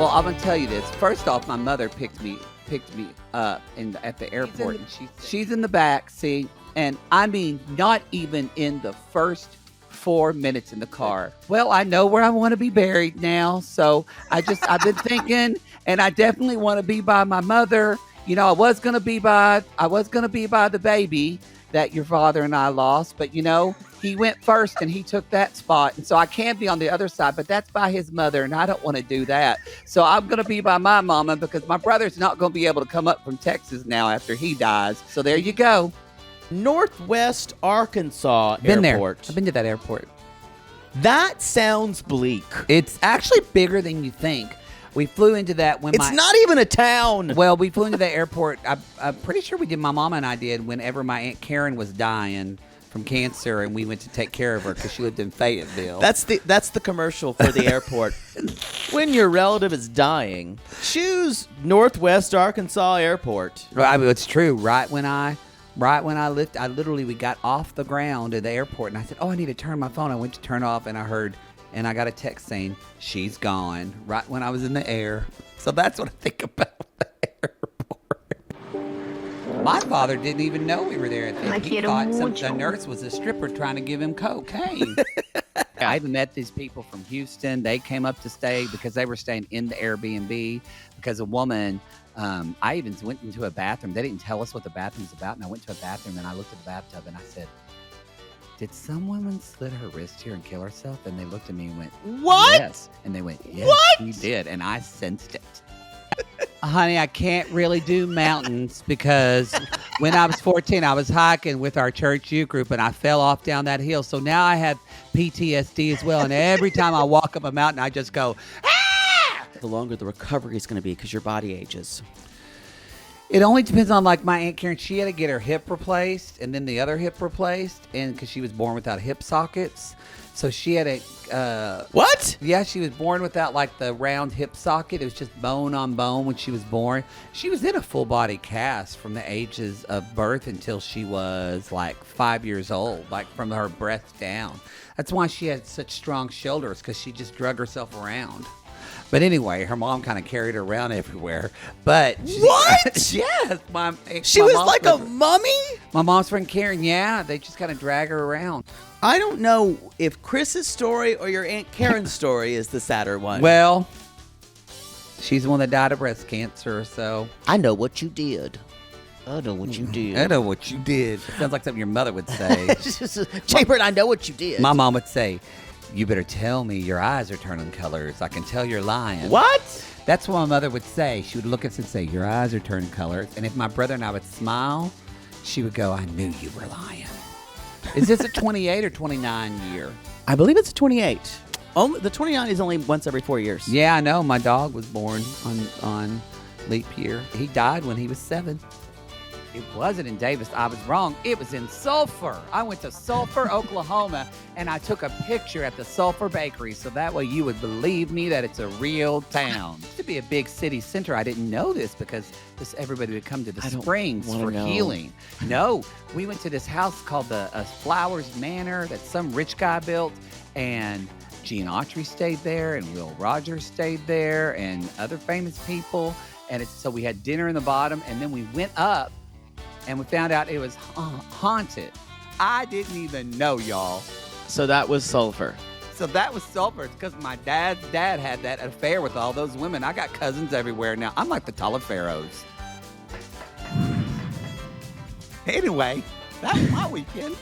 Well, I'm gonna tell you this. First off, my mother picked me up at the airport, and she's in the back seat, and I mean, not even in the first 4 minutes in the car. Well, I know where I want to be buried now, so I've been thinking, and I definitely want to be by my mother. You know, I was gonna be by the baby that your father and I lost, but you know, he went first and he took that spot. And so I can be on the other side, but that's by his mother, and I don't want to do that. So I'm going to be by my mama because my brother's not going to be able to come up from Texas now after he dies. So there you go. Northwest Arkansas Been Airport. there. I've been to that airport. That sounds bleak. It's actually bigger than you think. We flew into that when It's not even a town. Well, we flew into the airport. I'm pretty sure we did. My mama and I did whenever my Aunt Karen was dying from cancer, and we went to take care of her because she lived in Fayetteville. That's the commercial for the airport. When your relative is dying, choose Northwest Arkansas Airport. I mean, it's true. Right when I literally, we got off the ground at the airport, and I said, "Oh, I need to turn my phone." I went to turn off, and I got a text saying, "She's gone," right when I was in the air. So that's what I think about the airport. My father didn't even know we were there. He thought the nurse was a stripper trying to give him cocaine. I even met these people from Houston. They came up to stay because they were staying in the Airbnb because a woman, I even went into a bathroom. They didn't tell us what the bathroom's about. And I went to a bathroom and I looked at the bathtub and I said, "Did some woman slit her wrist here and kill herself?" And they looked at me and went, "What?" Yes. And they went, "Yes, what? She did." And I sensed it. Honey, I can't really do mountains because when I was 14, I was hiking with our church youth group and I fell off down that hill. So now I have PTSD as well. And every time I walk up a mountain, I just go, "Ah!" The longer the recovery is going to be because your body ages. It only depends on, like, my Aunt Karen. She had to get her hip replaced and then the other hip replaced, and because she was born without hip sockets. So she had a... What? Yeah, she was born without, like, the round hip socket. It was just bone on bone when she was born. She was in a full-body cast from the ages of birth until she was, like, 5 years old, like, from her breast down. That's why she had such strong shoulders, because she just drug herself around. But anyway, her mom kind of carried her around everywhere. But what? Yes, she was like a mummy. My mom's friend Karen. Yeah, they just kind of drag her around. I don't know if Chris's story or your Aunt Karen's story is the sadder one. Well, she's the one that died of breast cancer. So I know what you did. I know what you did. I know what you did. Sounds like something your mother would say. Chamber, I know what you did. My mom would say, "You better tell me your eyes are turning colors. I can tell you're lying." What? That's what my mother would say. She would look at us and say, "Your eyes are turning colors." And if my brother and I would smile, she would go, "I knew you were lying." Is this a 28 or 29 year? I believe it's 28. The 29 is only once every 4 years. Yeah, I know. My dog was born on leap year. He died when he was 7. It wasn't in Davis. I was wrong. It was in Sulphur. I went to Sulphur, Oklahoma, and I took a picture at the Sulphur Bakery so that way you would believe me that it's a real town. To be a big city center, I didn't know this because everybody would come to the Springs for healing. No, we went to this house called the Flowers Manor that some rich guy built, and Gene Autry stayed there, and Will Rogers stayed there, and other famous people. And so we had dinner in the bottom, and then we went up, and we found out it was haunted. I didn't even know, y'all. So that was Sulphur. So that was Sulphur. It's because my dad's dad had that affair with all those women. I got cousins everywhere now. I'm like the Taliaferros. Anyway, that was my weekend.